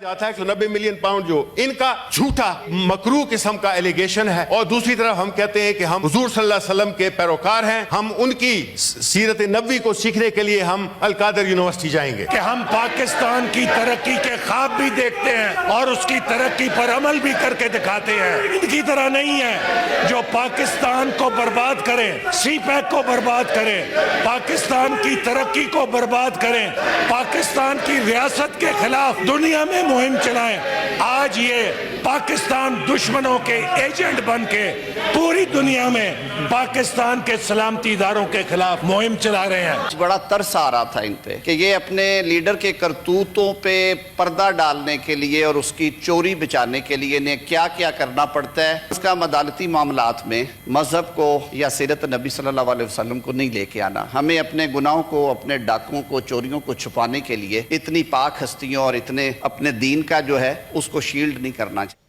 جاتا ہے کہ 90 ملین پاؤنڈ جو ان کا جھوٹا مکروہ قسم کا ایلیگیشن ہے، اور دوسری طرف ہم کہتے ہیں کہ ہم حضور صلی اللہ علیہ وسلم کے پیروکار ہیں، ہم ان کی سیرت نبوی کو سیکھنے کے لیے ہم القادر یونیورسٹی جائیں گے. کہ ہم پاکستان کی ترقی کے خواب بھی دیکھتے ہیں اور اس کی ترقی پر عمل بھی کر کے دکھاتے ہیں. ان کی طرح نہیں ہے جو پاکستان کو برباد کرے، سی پیک کو برباد کرے، پاکستان کی ترقی کو برباد کریں، پاکستان کی ریاست کے خلاف دنیا میں مہم چلائیں. آج یہ پاکستان دشمنوں کے ایجنٹ بن کے پوری دنیا میں پاکستان کے سلامتی اداروں کے خلاف مہم چلا رہے ہیں. بڑا ترس آ رہا تھا ان پہ کہ یہ اپنے لیڈر کے کرتوتوں پہ پردہ ڈالنے کے لیے اور اس کی چوری بچانے کے لیے انہیں کیا کیا کرنا پڑتا ہے. اس کا عدالتی معاملات میں مذہب کو یا سیرت نبی صلی اللہ علیہ وسلم کو نہیں لے کے آنا. ہمیں اپنے گناہوں کو، اپنے ڈاکوں کو، چوریوں کو چھپانے کے لیے اتنی پاک ہستیوں اور اتنے اپنے دین کا جو ہے اس کو شیلڈ نہیں کرنا چاہیے.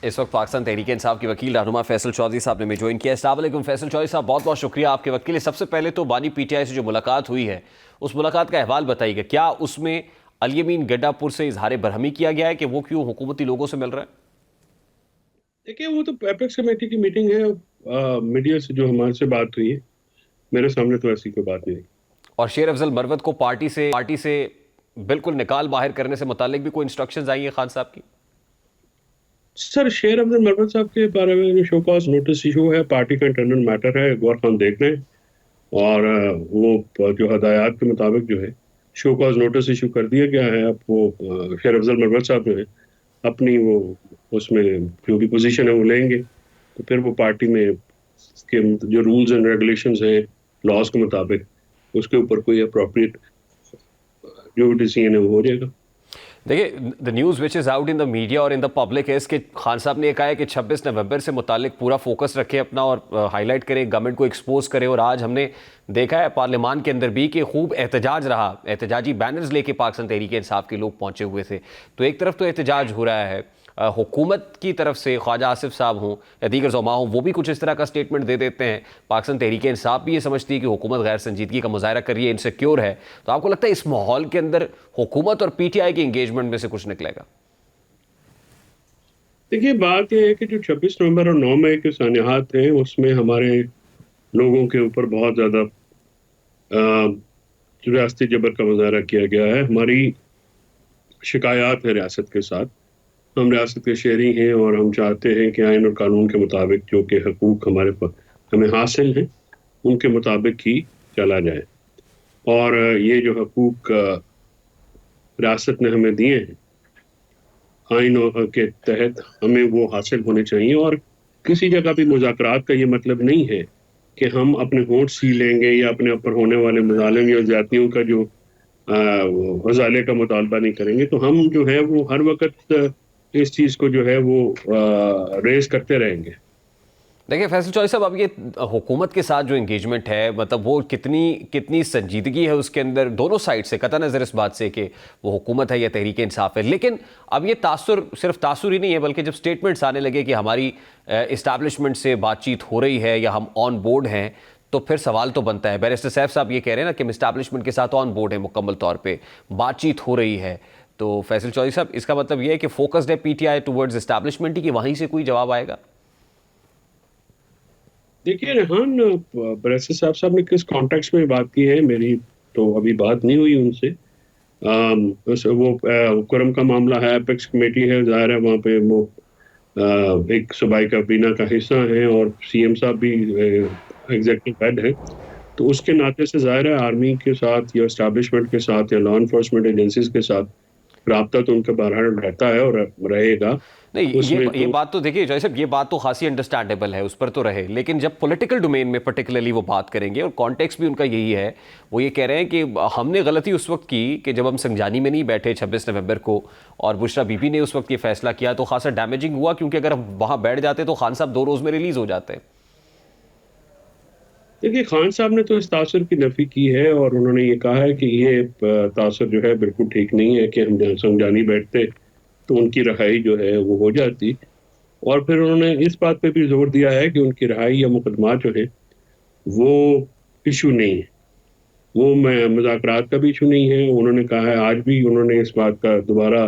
اس وقت پاکستان تحریک انصاف کے وکیل رہنما فیصل چودھری صاحب نے میں جوائن کیا. السلام علیکم فیصل چودھری صاحب، بہت بہت شکریہ آپ کے وقت کے لیے. سب سے پہلے تو بانی پی ٹی آئی سے جو ملاقات ہوئی ہے اس ملاقات کا احوال بتائیے گا. کیا اس میں الیمین گڈا پور سے اظہار برہمی کیا گیا ہے کہ وہ کیوں حکومتی لوگوں سے مل رہا ہے؟ دیکھیں وہ تو ایپیکس کمیٹی کی میٹنگ ہے، میڈیا سے جو ہمارے سے بات ہوئی ہے، میرے سامنے تو ایسی کوئی بات نہیں. اور شیر افضل مروت کو پارٹی سے بالکل نکال باہر کرنے سے متعلق بھی کوئی انسٹرکشنز آئی ہیں خان صاحب کی؟ سر شیر افضل مروت صاحب کے بارے میں شو کاز نوٹس ایشو ہے، پارٹی کا انٹرنل میٹر ہے، غور خان دیکھ رہے ہیں، اور وہ جو ہدایات کے مطابق جو ہے شو کاز نوٹس ایشو کر دیا گیا ہے. اب وہ شیر افضل مروت صاحب جو ہے اپنی وہ اس میں جو بھی پوزیشن ہے وہ لیں گے، تو پھر وہ پارٹی میں کے جو رولز اینڈ ریگولیشنز ہیں لاز کے مطابق اس کے اوپر کوئی اپروپریٹ جو بھی ڈیسیژن ہے وہ ہو جائے گا. دیکھیے the news which is out in the media اور in the public is کہ خان صاحب نے یہ کہا ہے کہ 26 نومبر سے متعلق پورا فوکس رکھے اپنا اور ہائی لائٹ کرے، گورنمنٹ کو ایکسپوز کرے. اور آج ہم نے دیکھا ہے پارلیمان کے اندر بھی کہ خوب احتجاج رہا، احتجاجی بینرز لے کے پاکستان تحریک انصاف کے لوگ پہنچے ہوئے تھے. تو ایک طرف تو احتجاج ہو رہا ہے، حکومت کی طرف سے خواجہ آصف صاحب ہوں یا دیگر زعماء ہوں وہ بھی کچھ اس طرح کا سٹیٹمنٹ دے دیتے ہیں. پاکستان تحریک انصاف بھی یہ سمجھتی ہے کہ حکومت غیر سنجیدگی کا مظاہرہ کر رہی ہے، انسیکیور ہے. تو آپ کو لگتا ہے اس ماحول کے اندر حکومت اور پی ٹی آئی کی انگیجمنٹ میں سے کچھ نکلے گا؟ دیکھیے بات یہ ہے کہ جو 26 نومبر اور 9 مئی کے سانحات ہیں اس میں ہمارے لوگوں کے اوپر بہت زیادہ ریاستی جبر کا مظاہرہ کیا گیا ہے. ہماری شکایات ہیں ریاست کے ساتھ، ہم ریاست کے شہری ہیں اور ہم چاہتے ہیں کہ آئین اور قانون کے مطابق جو کہ حقوق ہمیں حاصل ہیں ان کے مطابق ہی چلا جائے. اور یہ جو حقوق ریاست نے ہمیں دیے ہیں آئین کے تحت ہمیں وہ حاصل ہونے چاہیے. اور کسی جگہ بھی مذاکرات کا یہ مطلب نہیں ہے کہ ہم اپنے ہونٹ سی لیں گے یا اپنے اوپر ہونے والے مظالم یا زیادتیوں کا جو ازالے کا مطالبہ نہیں کریں گے. تو ہم جو ہے وہ ہر وقت اس چیز کو جو ہے وہ ریز کرتے رہیں گے. دیکھیں فیصل چودھری صاحب، اب یہ حکومت کے ساتھ جو انگیجمنٹ ہے مطلب وہ کتنی سنجیدگی ہے اس کے اندر دونوں سائڈ سے، قطع نظر اس بات سے کہ وہ حکومت ہے یا تحریک انصاف ہے. لیکن اب یہ تاثر صرف تاثر ہی نہیں ہے بلکہ جب سٹیٹمنٹس آنے لگے کہ ہماری اسٹیبلشمنٹ سے بات چیت ہو رہی ہے یا ہم آن بورڈ ہیں، تو پھر سوال تو بنتا ہے. بیرسٹر سیف صاحب یہ کہہ رہے ہیں نا کہ ہم اسٹیبلشمنٹ کے ساتھ آن بورڈ ہیں، مکمل طور پہ بات چیت ہو رہی ہے. تو فیصل چودھری صاحب اس کا مطلب یہ ہے کہ فوکسڈ ہے P T I towards establishment ہی، کہ وہیں سے کوئی جواب آئے گا؟ دیکھیے ریحان، بیرسٹر صاحب نے کس کانٹیکس میں بات کی ہے، میری تو ابھی بات نہیں ہوئی ان سے. وہ کرم کا معاملہ ہے، ایپیکس کمیٹی ہے، ظاہر ہے وہاں پہ وہ ایک صوبائی کابینہ کا حصہ ہیں اور سی ایم صاحب بھی ایگزیکٹو ہیڈ ہیں. تو اس کے ناطے سے ظاہر ہے آرمی کے ساتھ یا اسٹیبلشمنٹ کے ساتھ یا لا انفورسمنٹ ایجنسیز کے ساتھ رابطہ تو ان کا بہرحال رہتا ہے اور رہے گا. نہیں یہ بات تو دیکھیے جیسے یہ بات تو خاصی انڈرسٹینڈیبل ہے، اس پر تو رہے. لیکن جب پولیٹیکل ڈومین میں پرٹیکولرلی وہ بات کریں گے اور کانٹیکس بھی ان کا یہی ہے، وہ یہ کہہ رہے ہیں کہ ہم نے غلطی اس وقت کی کہ جب ہم سنجانی میں نہیں بیٹھے 26 نومبر کو اور بشرا بی بی نے اس وقت یہ فیصلہ کیا تو خاصا ڈیمیجنگ ہوا، کیونکہ اگر ہم وہاں بیٹھ جاتے تو خان صاحب 2 روز میں ریلیز ہو جاتے. دیکھیے خان صاحب نے تو اس تاثر کی نفی کی ہے اور انہوں نے یہ کہا ہے کہ یہ تاثر جو ہے بالکل ٹھیک نہیں ہے کہ ہم سنجانی بیٹھتے تو ان کی رہائی جو ہے وہ ہو جاتی. اور پھر انہوں نے اس بات پہ بھی زور دیا ہے کہ ان کی رہائی یا مقدمات جو ہیں وہ ایشو نہیں ہے، وہ مذاکرات کا بھی ایشو نہیں ہے. انہوں نے کہا ہے، آج بھی انہوں نے اس بات کا دوبارہ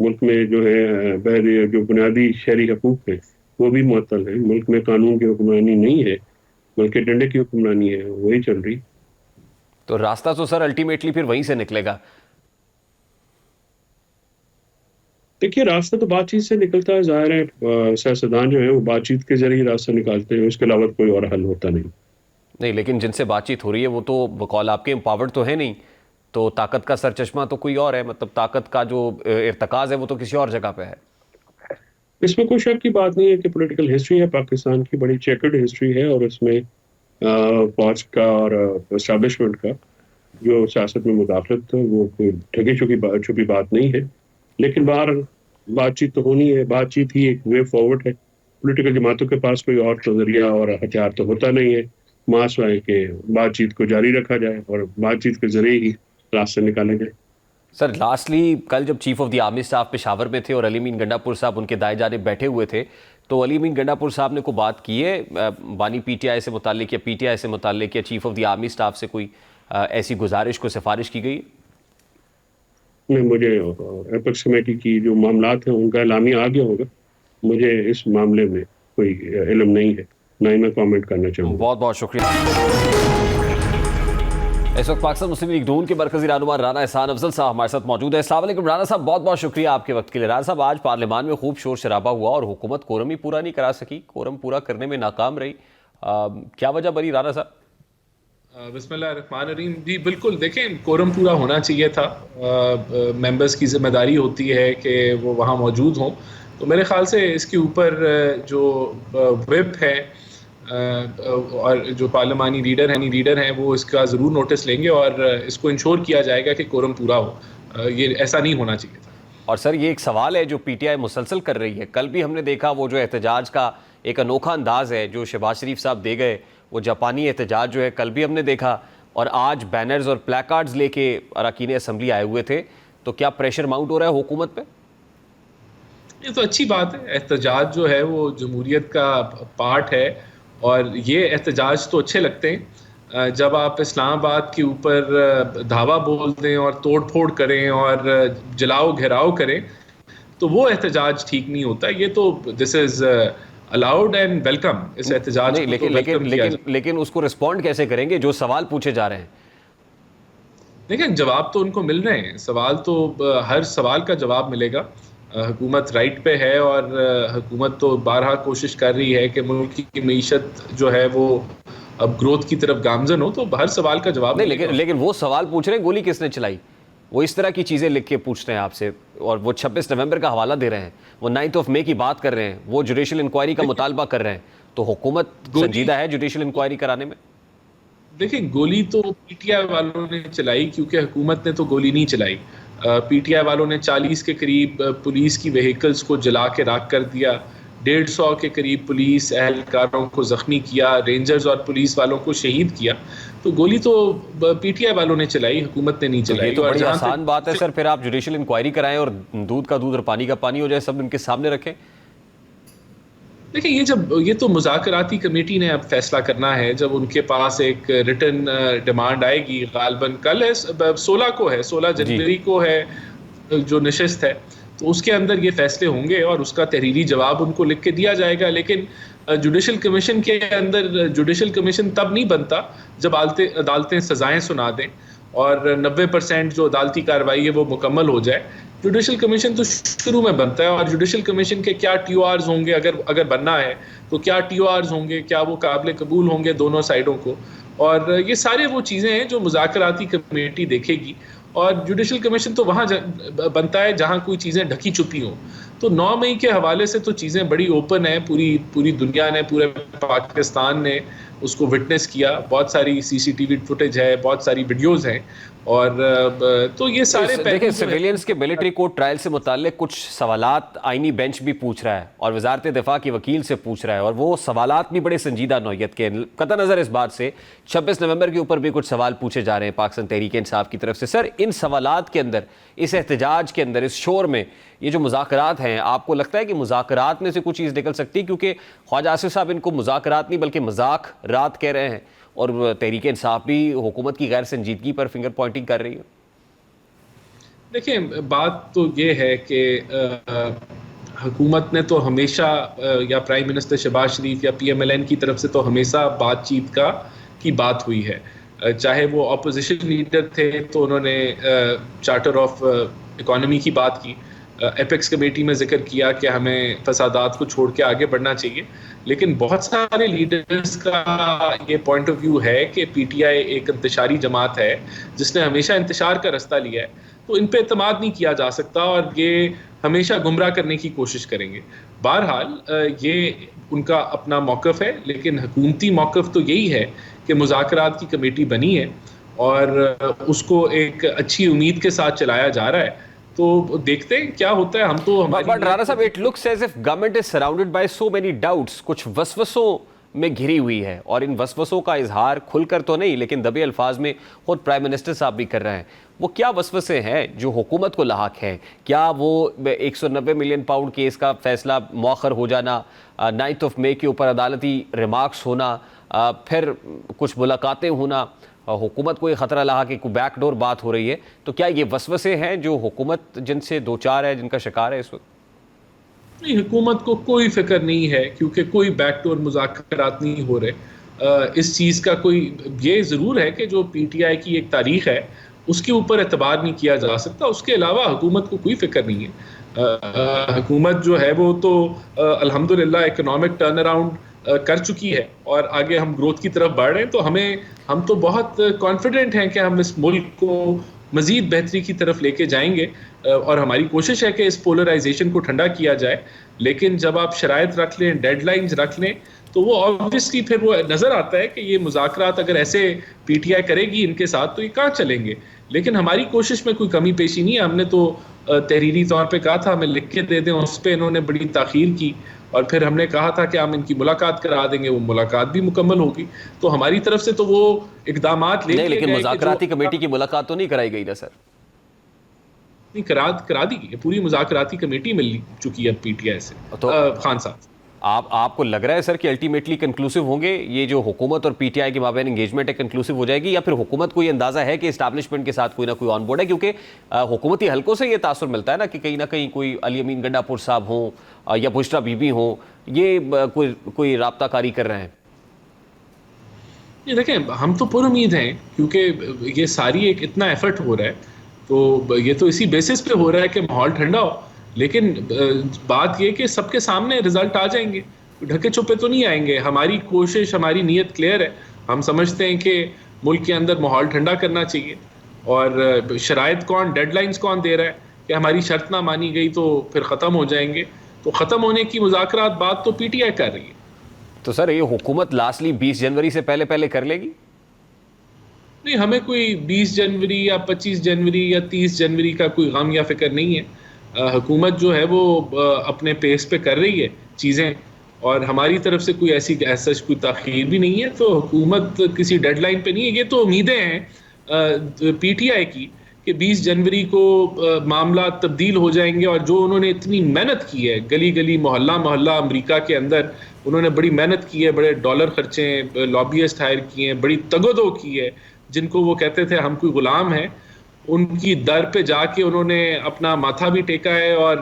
ملک میں جو ہے جو بنیادی شہری حقوق ہیں وہ بھی معطل ہیں. ملک میں قانون کی حکمرانی نہیں ہے بلکہ ڈنڈے کی حکمرانی ہے, وہی چل رہی. تو راستہ تو سر الٹیمیٹلی پھر وہیں سے نکلے گا. دیکھیے راستہ تو بات چیت سے نکلتا ہے, ظاہر ہے سیاستدان جو ہیں وہ بات چیت کے ذریعے راستہ نکالتے ہیں, اس کے علاوہ کوئی اور حل ہوتا نہیں. لیکن جن سے بات چیت ہو رہی ہے وہ تو بقول آپ کے امپاورڈ تو ہے نہیں, تو طاقت کا سر چشمہ تو کوئی اور ہے, مطلب طاقت کا جو ارتکاز ہے وہ تو کسی اور جگہ پہ ہے. اس میں کوئی شک کی بات نہیں ہے کہ پولیٹیکل ہسٹری ہے پاکستان کی, بڑی چیکرڈ ہسٹری ہے, اور اس میں فوج کا اور اسٹیبلشمنٹ کا جو سیاست میں مداخلت وہ کوئی ڈھکی چھپی بات نہیں ہے. لیکن باہر بات چیت تو ہونی ہے, بات چیت ہی ایک وے فارورڈ ہے. پولیٹیکل جماعتوں کے پاس کوئی اور ذریعہ اور ہتھیار تو ہوتا نہیں ہے, مسئلہ ہے کہ بات چیت کو جاری رکھا جائے اور بات چیت کے ذریعے ہی راستے نکالے جائے. سر لاسٹلی کل جب chief of the army staff Peshawar میں تھے اور علی امین گنڈا پور صاحب ان کے دائیں جانب بیٹھے ہوئے تھے, تو علی امین گنڈا پور صاحب نے کوئی بات کی ہے بانی پی ٹی آئی سے متعلق یا پی ٹی آئی سے متعلق, یا chief of the army staff سے کوئی ایسی گزارش کو سفارش کی گئی؟ نہیں, مجھے ایپیکس کمیٹی کی جو معاملات ہیں ان کا اعلامیہ آ گیا ہوگا, مجھے اس معاملے میں کوئی علم نہیں ہے, نہ ہی میں کامنٹ کرنا چاہوں گا. بہت بہت شکریہ. اس وقت پاکستان مسلم لیگ نون کے مرکزی رہنما رانا احسان افضل صاحب ہمارے ساتھ موجود ہیں. السلام علیکم رانا صاحب, بہت بہت شکریہ آپ کے وقت کے لیے. رانا صاحب آج پارلیمان میں خوب شور شرابہ ہوا اور حکومت کورم ہی پورا نہیں کرا سکی, کورم پورا کرنے میں ناکام رہی, کیا وجہ بنی رانا صاحب؟ بسم اللہ الرحمن الرحیم. جی بالکل, دیکھیں کورم پورا ہونا چاہیے تھا, ممبرز کی ذمہ داری ہوتی ہے کہ وہ وہاں موجود ہوں, تو میرے خیال سے اس کے اوپر جو وپ ہے اور جو پارلیمانی لیڈر ہیں وہ اس کا ضرور نوٹس لیں گے اور اس کو انشور کیا جائے گا کہ کورم پورا ہو. یہ ایسا نہیں ہونا چاہیے تھا. اور سر یہ ایک سوال ہے جو پی ٹی آئی مسلسل کر رہی ہے, کل بھی ہم نے دیکھا وہ جو احتجاج کا ایک انوکھا انداز ہے جو شہباز شریف صاحب دے گئے, وہ جاپانی احتجاج جو ہے کل بھی ہم نے دیکھا, اور آج بینرز اور پلیکارڈز لے کے اراکین اسمبلی آئے ہوئے تھے, تو کیا پریشر ماؤنٹ ہو رہا ہے حکومت پہ؟ یہ تو اچھی بات ہے, احتجاج جو ہے وہ جمہوریت کا پارٹ ہے, اور یہ احتجاج تو اچھے لگتے ہیں جب آپ اسلام آباد کے اوپر دھاوا بول دیں اور توڑ پھوڑ کریں اور جلاؤ گھیراؤ کریں, تو وہ احتجاج ٹھیک نہیں ہوتا. یہ تو دس از الاؤڈ اینڈ ویلکم, اس احتجاج لیکن اس کو رسپونڈ کیسے کریں گے جو سوال پوچھے جا رہے ہیں؟ دیکھیں جواب تو ان کو مل رہے ہیں, سوال تو ہر سوال کا جواب ملے گا. حکومت رائٹ پہ ہے اور حکومت تو بارہا کوشش کر رہی ہے کہ ملک کی معیشت جو ہے وہ اب گروتھ کی طرف گامزن ہو, تو ہر سوال کا جواب نہیں. لیکن وہ سوال پوچھ رہے ہیں گولی کس نے چلائی, وہ اس طرح کی چیزیں لکھ کے پوچھ رہے ہیں آپ سے, اور وہ 26 نومبر کا حوالہ دے رہے ہیں, وہ 9 مئی کی بات کر رہے ہیں, وہ جوڈیشل انکوائری کا مطالبہ کر رہے ہیں, تو حکومت سنجیدہ ہے جوڈیشل انکوائری کرانے میں؟ دیکھیں گولی تو پی ٹی آئی والوں نے چلائی, کیونکہ حکومت نے تو گولی نہیں چلائی. پی ٹی آئی والوں نے 40 کے قریب پولیس کی وہیکلز کو جلا کے راکھ کر دیا, 150 کے قریب پولیس اہلکاروں کو زخمی کیا, رینجرز اور پولیس والوں کو شہید کیا. تو گولی تو پی ٹی آئی والوں نے چلائی, حکومت نے نہیں چلائی. تو بڑی آسان بات ہے سر, پھر آپ جوڈیشل انکوائری کرائیں اور دودھ کا دودھ اور پانی کا پانی ہو جائے, سب ان کے سامنے رکھیں. دیکھیں یہ تو مذاکراتی کمیٹی نے اب فیصلہ کرنا ہے, جب ان کے پاس ایک ریٹن ڈیمانڈ آئے گی, غالباً کل ہے 16 جنوری کو ہے جو نشست ہے, تو اس کے اندر یہ فیصلے ہوں گے اور اس کا تحریری جواب ان کو لکھ کے دیا جائے گا. لیکن جوڈیشل کمیشن کے اندر جوڈیشل کمیشن تب نہیں بنتا جب عدالتیں سزائیں سنا دیں اور 90% جو عدالتی کارروائی ہے وہ مکمل ہو جائے. جوڈیشل کمیشن تو شروع میں بنتا ہے, اور جوڈیشل کمیشن کے کیا ٹی او آرز ہوں گے, اگر بننا ہے تو کیا ٹی او آرز ہوں گے, کیا وہ قابل قبول ہوں گے دونوں سائڈوں کو, اور یہ سارے وہ چیزیں ہیں جو مذاکراتی کمیٹی دیکھے گی. اور جوڈیشل کمیشن تو وہاں بنتا ہے جہاں کوئی چیزیں ڈھکی چھپی ہوں. تو 9 مئی کے حوالے سے تو چیزیں بڑی اوپن ہیں, پوری دنیا نے, پورے پاکستان نے اس کو وٹنس کیا, بہت ساری سی سی ٹی وی فوٹیج ہے, بہت ساری ویڈیوز ہیں, اور تو یہ سارے دیکھیں سویلینس کے ملٹری کورٹ ٹرائل سے متعلق کچھ سوالات آئینی بینچ بھی پوچھ رہا ہے اور وزارت دفاع کی وکیل سے پوچھ رہا ہے, اور وہ سوالات بھی بڑے سنجیدہ نوعیت کے ہیں, قطع نظر اس بات سے 26 نومبر کے اوپر بھی کچھ سوال پوچھے جا رہے ہیں پاکستان تحریک انصاف کی طرف سے. سر ان سوالات کے اندر, اس احتجاج کے اندر, اس شور میں یہ جو مذاکرات ہیں, آپ کو لگتا ہے کہ مذاکرات میں سے کچھ چیز نکل سکتی, کیونکہ خواجہ آصف صاحب ان کو مذاکرات نہیں بلکہ مذاق رات کہہ رہے ہیں, اور تحریک انصاف بھی حکومت کی غیر سنجیدگی پر فنگر پوائنٹنگ کر رہی ہے؟ دیکھیں بات تو یہ ہے کہ حکومت نے تو ہمیشہ یا پرائم منسٹر شہباز شریف یا پی ایم ایل این کی طرف سے تو ہمیشہ بات چیت کی بات ہوئی ہے. چاہے وہ اپوزیشن لیڈر تھے تو انہوں نے چارٹر آف اکانومی کی بات کی, ایپیکس کمیٹی میں ذکر کیا کہ ہمیں فسادات کو چھوڑ کے آگے بڑھنا چاہیے, لیکن بہت سارے لیڈرز کا یہ پوائنٹ آف ویو ہے کہ پی ٹی آئی ایک انتشاری جماعت ہے جس نے ہمیشہ انتشار کا رستہ لیا ہے, تو ان پہ اعتماد نہیں کیا جا سکتا اور یہ ہمیشہ گمراہ کرنے کی کوشش کریں گے. بہرحال یہ ان کا اپنا موقف ہے, لیکن حکومتی موقف تو یہی ہے کہ مذاکرات کی کمیٹی بنی ہے اور اس کو ایک اچھی امید کے ساتھ چلایا جا رہا ہے, تو دیکھتے ہیں کیا ہوتا ہے. ہم تو بٹ رانا صاحب, it looks as if government is surrounded by so many doubts, کچھ وسوسوں میں گھری ہوئی ہے, اور ان وسوسوں کا اظہار کھل کر تو نہیں لیکن دبے الفاظ میں خود پرائم منسٹر صاحب بھی کر رہے ہیں. وہ کیا وسوسے ہیں جو حکومت کو لاحق ہے؟ کیا وہ 190 ملین پاؤنڈ کیس کا فیصلہ مؤخر ہو جانا, 9 مئی کے اوپر عدالتی ریمارکس ہونا, پھر کچھ ملاقاتیں ہونا, حکومت کو یہ خطرہ لاحق کہ کوئی بیک ڈور بات ہو رہی ہے, تو کیا یہ وسوسے ہیں جو حکومت جن سے دوچار ہے, جن کا شکار ہے اس وقت؟ نہیں, حکومت کو کوئی فکر نہیں ہے کیونکہ کوئی بیک ڈور مذاکرات نہیں ہو رہے. اس چیز کا کوئی, یہ ضرور ہے کہ جو پی ٹی آئی کی ایک تاریخ ہے اس کے اوپر اعتبار نہیں کیا جا سکتا, اس کے علاوہ حکومت کو کوئی فکر نہیں ہے. حکومت جو ہے وہ تو الحمدللہ اکنامک ٹرن اراؤنڈ کر چکی ہے اور آگے ہم گروتھ کی طرف بڑھ رہے ہیں, تو ہم تو بہت کانفیڈنٹ ہیں کہ ہم اس ملک کو مزید بہتری کی طرف لے کے جائیں گے, اور ہماری کوشش ہے کہ اس پولرائزیشن کو ٹھنڈا کیا جائے. لیکن جب آپ شرائط رکھ لیں, ڈیڈ لائنز رکھ لیں, تو وہ آبویسلی پھر وہ نظر آتا ہے کہ یہ مذاکرات اگر ایسے پی ٹی آئی کرے گی ان کے ساتھ تو یہ کہاں چلیں گے. لیکن ہماری کوشش میں کوئی کمی پیشی نہیں ہے. ہم نے تو تحریری طور پہ کہا تھا ہمیں لکھ کے دے دیں, اس پہ انہوں نے بڑی تاخیر کی, اور پھر ہم نے کہا تھا کہ ہم ان کی ملاقات کرا دیں گے, وہ ملاقات بھی مکمل ہوگی. تو ہماری طرف سے تو وہ اقدامات لے, لیکن مذاکراتی کمیٹی کی ملاقات تو نہیں کرائی گئی نا سر؟ نہیں, کرا دی گئی, پوری مذاکراتی کمیٹی مل چکی ہے پی ٹی آئی سے. خان صاحب, آپ کو لگ رہا ہے سر کہ الٹیمیٹلی کنکلوسیو ہوں گے یہ جو حکومت اور پی ٹی آئی کے مابین انگیجمنٹ ہے, کنکلوسیو ہو جائے گی, یا پھر حکومت کو یہ اندازہ ہے کہ اسٹیبلشمنٹ کے ساتھ کوئی نہ کوئی آن بورڈ ہے؟ کیونکہ حکومتی حلقوں سے یہ تاثر ملتا ہے نا کہ کہیں نہ کہیں کوئی علی امین گنڈا پور صاحب ہوں یا بشرا بی بی ہوں, یہ کوئی رابطہ کاری کر رہے ہیں. یہ دیکھیں, ہم تو پر امید ہیں کیونکہ یہ ساری ایک اتنا ایفرٹ ہو رہا ہے, تو یہ تو اسی بیسس پہ ہو رہا ہے کہ ماحول ٹھنڈا ہو. لیکن بات یہ کہ سب کے سامنے رزلٹ آ جائیں گے, ڈھکے چھپے تو نہیں آئیں گے. ہماری کوشش, ہماری نیت کلیئر ہے. ہم سمجھتے ہیں کہ ملک کے اندر ماحول ٹھنڈا کرنا چاہیے, اور شرائط کون, ڈیڈ لائنز کون دے رہا ہے کہ ہماری شرط نہ مانی گئی تو پھر ختم ہو جائیں گے. تو ختم ہونے کی مذاکرات بات تو پی ٹی آئی کر رہی ہے. تو سر یہ حکومت لاسٹلی 20 جنوری سے پہلے کر لے گی؟ نہیں, ہمیں کوئی 20 جنوری یا 25 جنوری یا 30 جنوری کا کوئی غم یا فکر نہیں ہے. حکومت جو ہے وہ اپنے پیس پہ کر رہی ہے چیزیں, اور ہماری طرف سے کوئی ایسی کوئی تاخیر بھی نہیں ہے. تو حکومت کسی ڈیڈ لائن پہ نہیں ہے. یہ تو امیدیں ہیں پی ٹی آئی کی کہ 20 جنوری کو معاملات تبدیل ہو جائیں گے, اور جو انہوں نے اتنی محنت کی ہے, گلی گلی محلہ محلہ امریکہ کے اندر انہوں نے بڑی محنت کی ہے, بڑے ڈالر خرچے ہیں, لابیسٹ ہائر کیے ہیں, بڑی تگودو کی ہے, جن کو وہ کہتے تھے ہم کوئی غلام ہیں, ان کی در پہ جا کے انہوں نے اپنا ماتھا بھی ٹیکا ہے اور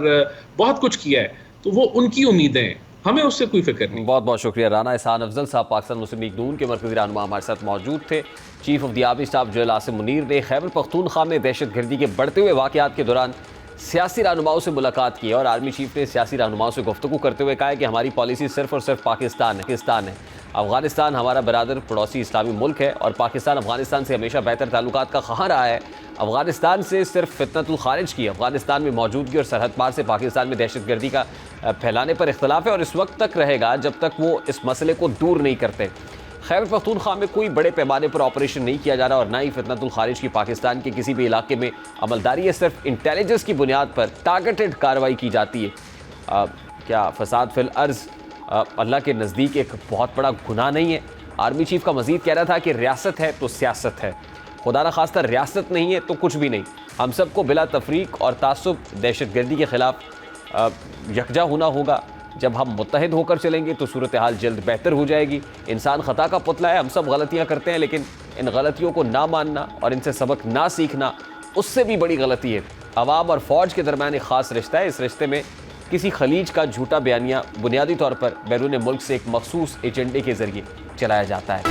بہت کچھ کیا ہے. تو وہ ان کی امیدیں ہیں, ہمیں اس سے کوئی فکر نہیں. بہت بہت شکریہ. رانا احسان افضل صاحب پاکستان مسلم لیگ نون کے مرکزی رہنما ہمارے ساتھ موجود تھے. Chief of the army staff general Asim Munir نے خیبر پختونخوا میں دہشت گردی کے بڑھتے ہوئے واقعات کے دوران سیاسی رہنماؤں سے ملاقات کی ہے, اور آرمی چیف نے سیاسی رہنماؤں سے گفتگو کرتے ہوئے کہا ہے کہ ہماری پالیسی صرف اور صرف پاکستان ہے. افغانستان ہمارا برادر پڑوسی اسلامی ملک ہے, اور پاکستان افغانستان سے ہمیشہ بہتر تعلقات کا خواہاں رہا ہے. افغانستان سے صرف فتنۃ الخارج کی افغانستان میں موجودگی اور سرحد پار سے پاکستان میں دہشت گردی کا پھیلانے پر اختلاف ہے, اور اس وقت تک رہے گا جب تک وہ اس مسئلے کو دور نہیں کرتے. خیبر پختونخوا میں کوئی بڑے پیمانے پر آپریشن نہیں کیا جا رہا, اور نہ ہی فتنۃ الخارج کی پاکستان کے کسی بھی علاقے میں عملداری ہے. صرف انٹیلیجنس کی بنیاد پر ٹارگیٹڈ کارروائی کی جاتی ہے. کیا فساد فی الارض اللہ کے نزدیک ایک بہت بڑا گناہ نہیں ہے؟ آرمی چیف کا مزید کہہ رہا تھا کہ ریاست ہے تو سیاست ہے, خدا نہ خواستہ ریاست نہیں ہے تو کچھ بھی نہیں. ہم سب کو بلا تفریق اور تعصب دہشت گردی کے خلاف یکجا ہونا ہوگا. جب ہم متحد ہو کر چلیں گے تو صورتحال جلد بہتر ہو جائے گی. انسان خطا کا پتلا ہے, ہم سب غلطیاں کرتے ہیں, لیکن ان غلطیوں کو نہ ماننا اور ان سے سبق نہ سیکھنا اس سے بھی بڑی غلطی ہے. عوام اور فوج کے درمیان ایک خاص رشتہ ہے. اس رشتے میں کسی خلیج کا جھوٹا بیانیہ بنیادی طور پر بیرون ملک سے ایک مخصوص ایجنڈے کے ذریعے چلایا جاتا ہے.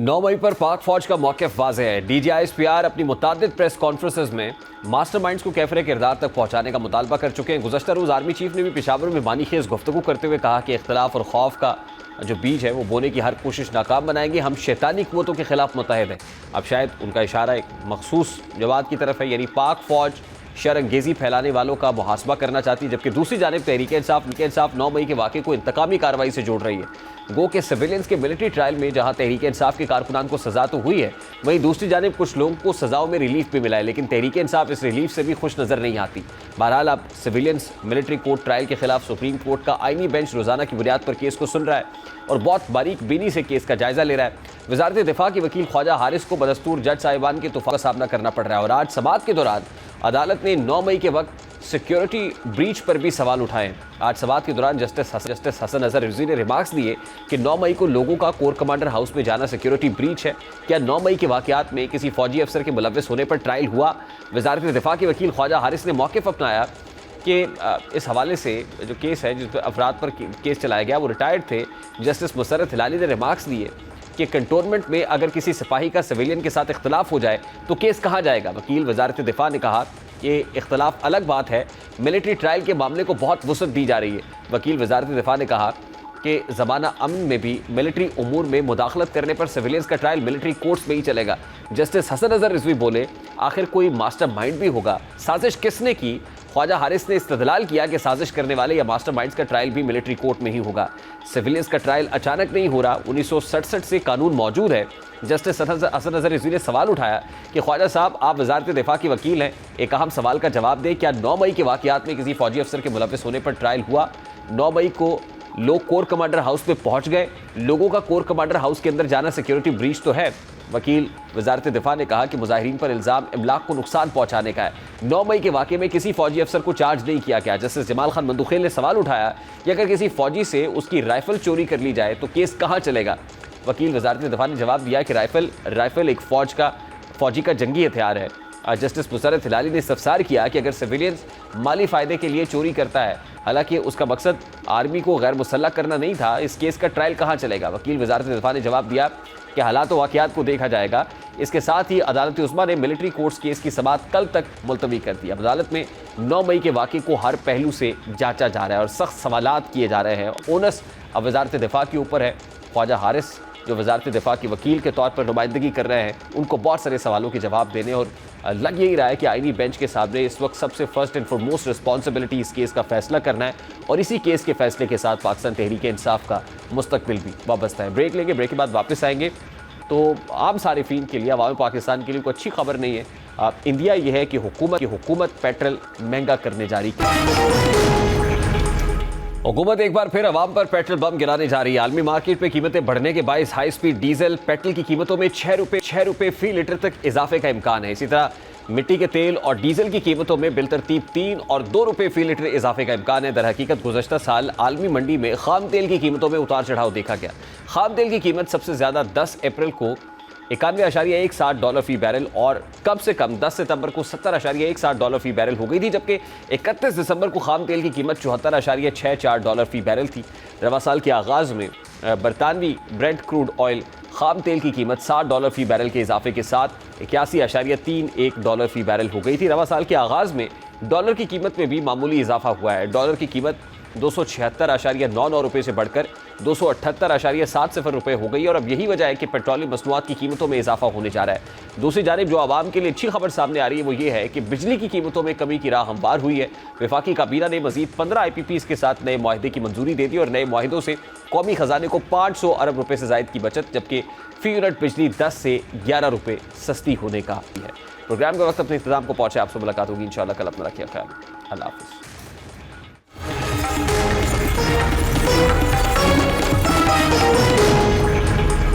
9 مئی پر پاک فوج کا موقف واضح ہے. D G I S P R اپنی متعدد پریس کانفرنسز میں ماسٹر مائنڈز کو کیفر کردار تک پہنچانے کا مطالبہ کر چکے ہیں. گزشتہ روز آرمی چیف نے بھی پشاور میں بانی خیز گفتگو کرتے ہوئے کہا کہ اختلاف اور خوف کا جو بیج ہے وہ بونے کی ہر کوشش ناکام بنائیں گے. ہم شیطانی قوتوں کے خلاف متحد ہیں. اب شاید ان کا اشارہ ایک مخصوص جماعت کی طرف ہے, یعنی پاک فوج شر انگیزی پھیلانے والوں کا محاسبہ کرنا چاہتی ہے, جبکہ دوسری جانب تحریک انصاف 9 مئی کے واقعے کو انتقامی کارروائی سے جوڑ رہی ہے. گو کہ سویلینز کے ملٹری ٹرائل میں جہاں تحریک انصاف کے کارکنان کو سزا تو ہوئی ہے, وہیں دوسری جانب کچھ لوگوں کو سزاؤں میں ریلیف بھی ملا ہے, لیکن تحریک انصاف اس ریلیف سے بھی خوش نظر نہیں آتی. بہرحال اب سویلینز ملٹری کورٹ ٹرائل کے خلاف سپریم کورٹ کا آئینی بینچ روزانہ کی بنیاد پر کیس کو سن رہا ہے اور بہت باریک بینی سے کیس کا جائزہ لے رہا ہے. وزارت دفاع کے وکیل خواجہ حارث کو بدستور جج صاحبان کے طوفان کا سامنا کرنا پڑ رہا ہے, اور آج سماعت کے دوران عدالت نے 9 مئی کے وقت سیکیورٹی بریچ پر بھی سوال اٹھائے. آج سماعت کے دوران جسٹس حسن اظہر رضوی نے ریمارکس دیے کہ 9 مئی کو لوگوں کا کور کمانڈر ہاؤس میں جانا سیکیورٹی بریچ ہے. کیا 9 مئی کے واقعات میں کسی فوجی افسر کے ملوث ہونے پر ٹرائل ہوا؟ وزارت دفاع کے وکیل خواجہ حارث نے موقف اپنایا کہ اس حوالے سے جو کیس ہے, جس افراد پر کیس چلایا گیا وہ ریٹائرڈ تھے. جسٹس مسرت ہلالی نے ریمارکس دیے کہ کنٹونمنٹ میں اگر کسی سپاہی کا سویلین کے ساتھ اختلاف ہو جائے تو کیس کہاں جائے گا. وکیل وزارت دفاع نے کہا کہ اختلاف الگ بات ہے, ملٹری ٹرائل کے معاملے کو بہت وسعت دی جا رہی ہے. وکیل وزارت دفاع نے کہا کہ زمانہ امن میں بھی ملٹری امور میں مداخلت کرنے پر سویلینز کا ٹرائل ملٹری کورٹس میں ہی چلے گا. جسٹس حسن اظہر رضوی بولے آخر کوئی ماسٹر مائنڈ بھی ہوگا, سازش کس نے کی؟ خواجہ حارث نے استدلال کیا کہ سازش کرنے والے یا ماسٹر مائنڈز کا ٹرائل بھی ملٹری کورٹ میں ہی ہوگا. سویلینز کا ٹرائل اچانک نہیں ہو رہا, 1967 سے قانون موجود ہے. جسٹس حسن اظہر رضوی نے سوال اٹھایا کہ خواجہ صاحب آپ وزارت دفاع کے وکیل ہیں, ایک اہم سوال کا جواب دیں. کیا 9 مئی کے واقعات میں کسی فوجی افسر کے ملوث ہونے پر ٹرائل ہوا؟ 9 مئی کو لوگ کور کمانڈر ہاؤس پہ پہنچ گئے, لوگوں کا کور کمانڈر ہاؤس کے اندر جانا سیکیورٹی بریچ تو ہے. وکیل وزارت دفاع نے کہا کہ مظاہرین پر الزام املاک کو نقصان پہنچانے کا ہے. 9 مئی کے واقعے میں کسی فوجی افسر کو چارج نہیں کیا گیا. جسٹس جمال خان مندوخیل نے سوال اٹھایا کہ اگر کسی فوجی سے اس کی رائفل چوری کر لی جائے تو کیس کہاں چلے گا؟ وکیل وزارت دفاع نے جواب دیا کہ رائفل ایک فوجی کا جنگی ہتھیار ہے. جسٹس مسرت ہلالی نے استفسار کیا کہ اگر سویلینز مالی فائدے کے لیے چوری کرتا ہے, حالانکہ اس کا مقصد آرمی کو غیر مسلح کرنا نہیں تھا, اس کیس کا ٹرائل کہاں چلے گا؟ وکیل وزارت دفاع نے جواب دیا کہ حالات و واقعات کو دیکھا جائے گا. اس کے ساتھ ہی عدالت عظمیٰ نے ملٹری کورٹس کیس کی سماعت کل تک ملتوی کر دی. عدالت میں 9 مئی کے واقعے کو ہر پہلو سے جانچا جا رہا ہے اور سخت سوالات کیے جا رہے ہیں. اونس اب وزارت دفاع کے اوپر ہے. خواجہ حارث جو وزارت دفاع کے وکیل کے طور پر نمائندگی کر رہے ہیں, ان کو بہت سارے سوالوں کے جواب دینے, اور لگ یہی رہا ہے کہ آئینی بینچ کے سامنے اس وقت سب سے فرسٹ اینڈ فارموسٹ رسپانسبلٹی اس کیس کا فیصلہ کرنا ہے, اور اسی کیس کے فیصلے کے ساتھ پاکستان تحریک انصاف کا مستقبل بھی وابستہ ہے. بریک لیں گے, بریک کے بعد واپس آئیں گے. تو عام صارفین کے لیے, عوام پاکستان کے لیے کوئی اچھی خبر نہیں ہے. انڈیا یہ ہے کہ حکومت پیٹرول مہنگا کرنے جا رہی ہے. حکومت ایک بار پھر عوام پر پیٹرول بم گرانے جا رہی ہے. عالمی مارکیٹ پہ قیمتیں بڑھنے کے باعث ہائی سپیڈ ڈیزل پیٹرول کی قیمتوں میں 6 روپے فی لیٹر تک اضافے کا امکان ہے. اسی طرح مٹی کے تیل اور ڈیزل کی قیمتوں میں بالترتیب 3 اور 2 روپے فی لیٹر اضافے کا امکان ہے. در حقیقت گزشتہ سال عالمی منڈی میں خام تیل کی قیمتوں میں اتار چڑھاؤ دیکھا گیا. خام تیل کی قیمت سب سے زیادہ 10 اپریل کو $91.10 فی بیرل اور کم سے کم 10 ستمبر کو $70.10 فی بیرل ہو گئی تھی, جبکہ 31 دسمبر کو خام تیل کی قیمت $74.64 فی بیرل تھی. رواں سال کے آغاز میں برطانوی برینٹ کروڈ آئل خام تیل کی قیمت $60 فی بیرل کے اضافے کے ساتھ $81.31 فی بیرل ہو گئی تھی. رواں سال کے آغاز میں ڈالر کی قیمت میں بھی معمولی اضافہ ہوا ہے. ڈالر کی قیمت 276.99 روپے سے بڑھ کر 278.70 روپے ہو گئی, اور اب یہی وجہ ہے کہ پیٹرولیم مصنوعات کی قیمتوں میں اضافہ ہونے جا رہا ہے. دوسری جانب جو عوام کے لیے اچھی خبر سامنے آ رہی ہے وہ یہ ہے کہ بجلی کی قیمتوں میں کمی کی راہ ہموار ہوئی ہے. وفاقی کابینہ نے مزید 15 IPPs کے ساتھ نئے معاہدے کی منظوری دے دی, اور نئے معاہدوں سے قومی خزانے کو 500 ارب روپے سے زائد کی بچت, جبکہ فی یونٹ بجلی 10 سے 11 روپے سستی ہونے کا ہے. پروگرام کا وقت اپنے اختتام کو پہنچے. آپ سے ملاقات ہوگی انشاءاللہ کل. اپنا رکھیے خیال. اللہ حافظ.